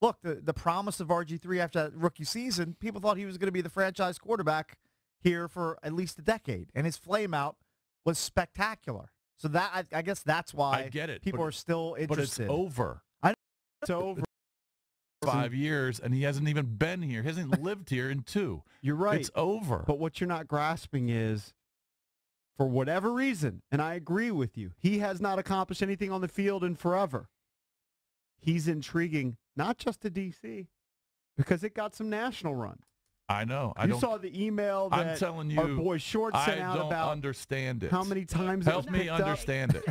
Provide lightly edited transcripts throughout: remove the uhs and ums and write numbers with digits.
look, the promise of RG3 after that rookie season, people thought he was going to be the franchise quarterback here for at least a decade, and his flame out was spectacular. So that I guess that's why I get it, people are still interested. But it's over. I know it's over. 5 years, and he hasn't even been here. He hasn't lived here in 2. You're right. It's over. But what you're not grasping is, for whatever reason, and I agree with you, he has not accomplished anything on the field in forever. He's intriguing, not just to D.C., because it got some national run. I know. You saw the email that I'm telling you, our boy Short sent out about I don't understand it. how many times Help it was me understand it.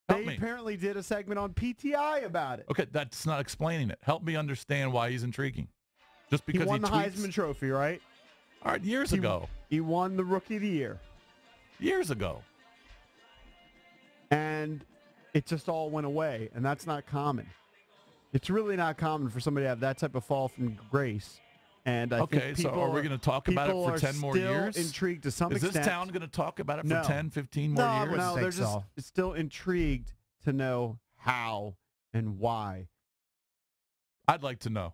Help They me. apparently did a segment on PTI about it. Okay, that's not explaining it. Help me understand why he's intriguing. Just because he won the tweets? Heisman Trophy, right? All right, years ago. He won the Rookie of the Year. Years ago. And it just all went away, and that's not common. It's really not common for somebody to have that type of fall from grace. And I think so are we going to talk about it for 10 more years? Intrigued to some extent. Is this town going to talk about it for No. 10, 15 more years? No, they're just still intrigued to know how and why. I'd like to know.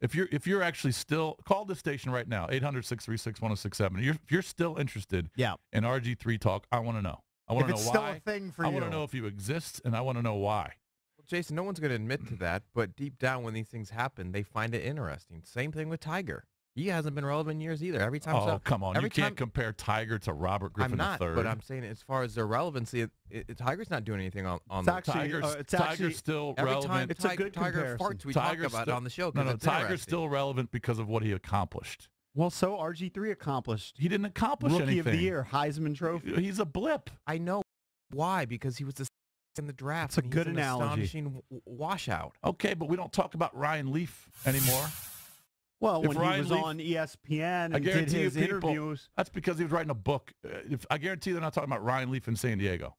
If you're actually still, call this station right now, 800-636-1067. If you're still interested in RG3 talk, I want to know. I want to know why. If it's still a thing for you. I want to know if you exist, and I want to know why. Well, Jason, no one's going to admit to that, but deep down when these things happen, they find it interesting. Same thing with Tiger. He hasn't been relevant in years either. Every time. Oh, come on. You can't compare Tiger to Robert Griffin III. I'm not, but I'm saying as far as their relevancy, Tiger's not doing anything on Tiger's still relevant. It's a good Tiger comparison. farts we talk about it on the show. No, Tiger's still relevant because of what he accomplished. Well, so RG3 accomplished. He didn't accomplish Rookie anything. of the Year, Heisman Trophy. He's a blip. I know. Why? Because he was in the draft. It's a good analogy. Astonishing washout. Okay, but we don't talk about Ryan Leaf anymore. Well, If when Ryan he was Leaf- on ESPN I and did guarantee his you people, interviews. that's because he was writing a book. I guarantee they're not talking about Ryan Leaf in San Diego.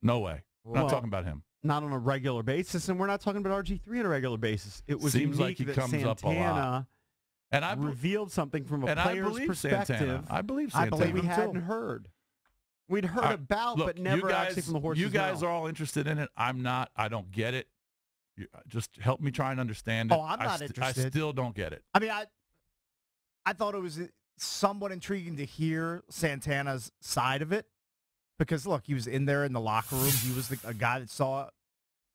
No way. We're not talking about him. Not on a regular basis, and we're not talking about RG3 on a regular basis. It was Seems like unique he that comes up a lot. Santana And I revealed something from a player's perspective. Santana. I believe Santana. I believe we hadn't heard. We'd heard about, but never actually from the horse's You guys mouth. are all interested in it. I'm not. I don't get it. Just help me try and understand it. Oh, I'm not interested. I still don't get it. I mean, I thought it was somewhat intriguing to hear Santana's side of it because, look, he was in there in the locker room. He was a guy that saw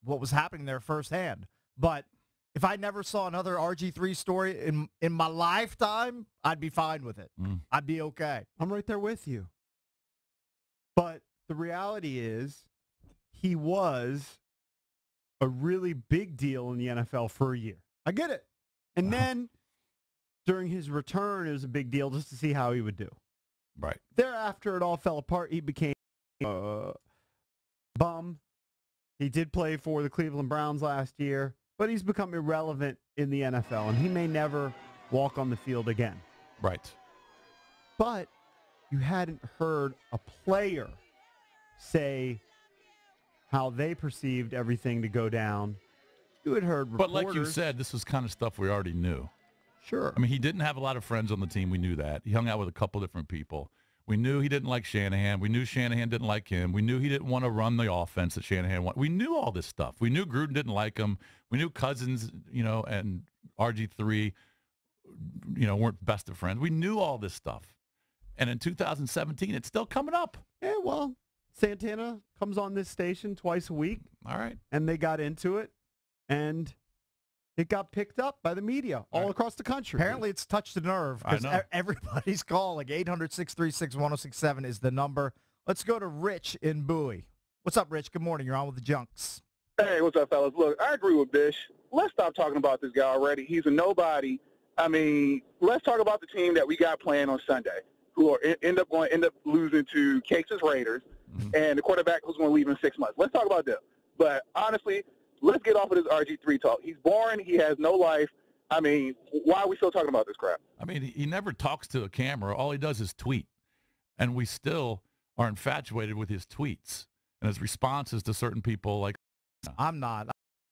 what was happening there firsthand. But if I never saw another RG3 story in my lifetime, I'd be fine with it. I'd be okay. I'm right there with you. But the reality is he was a really big deal in the NFL for a year. I get it. And then during his return, it was a big deal just to see how he would do. Right. Thereafter, it all fell apart. He became a bum. He did play for the Cleveland Browns last year, but he's become irrelevant in the NFL, and he may never walk on the field again. Right. But you hadn't heard a player say how they perceived everything to go down. You had heard reporters. But like you said, this was kind of stuff we already knew. Sure. I mean, he didn't have a lot of friends on the team. We knew that. He hung out with a couple different people. We knew he didn't like Shanahan. We knew Shanahan didn't like him. We knew he didn't want to run the offense that Shanahan wanted. We knew all this stuff. We knew Gruden didn't like him. We knew Cousins, and RG3, weren't best of friends. We knew all this stuff. And in 2017, it's still coming up. Yeah, well, Santana comes on this station twice a week. All right. And they got into it, and it got picked up by the media all across the country. Apparently, it's touched a nerve because everybody's calling. 800-636-1067 is the number. Let's go to Rich in Bowie. What's up, Rich? Good morning. You're on with the Junks. Hey, what's up, fellas? Look, I agree with Bish. Let's stop talking about this guy already. He's a nobody. I mean, let's talk about the team that we got playing on Sunday, who are end up losing to Case's Raiders, and the quarterback who's going to leave in 6 months. Let's talk about them. But honestly, let's get off of this RG3 talk. He's boring. He has no life. I mean, why are we still talking about this crap? I mean, he never talks to a camera. All he does is tweet. And we still are infatuated with his tweets and his responses to certain people. Like, I'm not.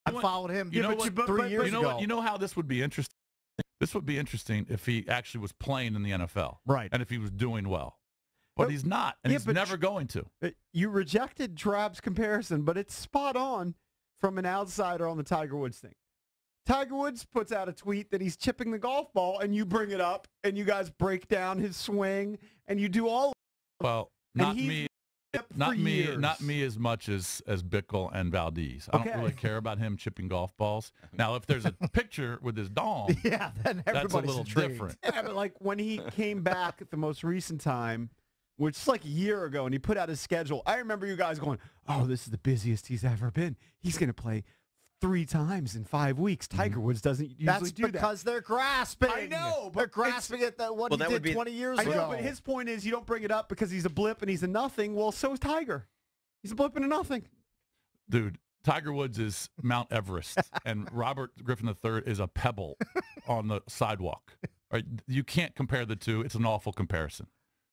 I followed him 3 years ago. You know how this would be interesting? This would be interesting if he actually was playing in the NFL. Right. And if he was doing well. But he's not, and he's never going to. You rejected Trab's comparison, but it's spot on from an outsider on the Tiger Woods thing. Tiger Woods puts out a tweet that he's chipping the golf ball, and you bring it up, and you guys break down his swing, and you do all. Well, And not he's me. for Not me. years. Not me as much as Bickle and Valdez. I Okay. don't really care about him chipping golf balls. Now, if there's a picture with his dong, Yeah, then that's a everybody's little intrigued. different. Yeah, but like when he came back at the most recent time, which is like a year ago, and he put out his schedule, I remember you guys going, "Oh, this is the busiest he's ever been. He's going to play 3 times in 5 weeks." Tiger Woods doesn't usually That's do that. because they're grasping. I know, but they're grasping at that what Well, he that did would be- 20 years I ago. know, but his point is you don't bring it up because he's a blip and he's a nothing. Well, so is Tiger. He's a blip and a nothing. Dude, Tiger Woods is Mount Everest, and Robert Griffin III is a pebble on the sidewalk. Right? You can't compare the two. It's an awful comparison.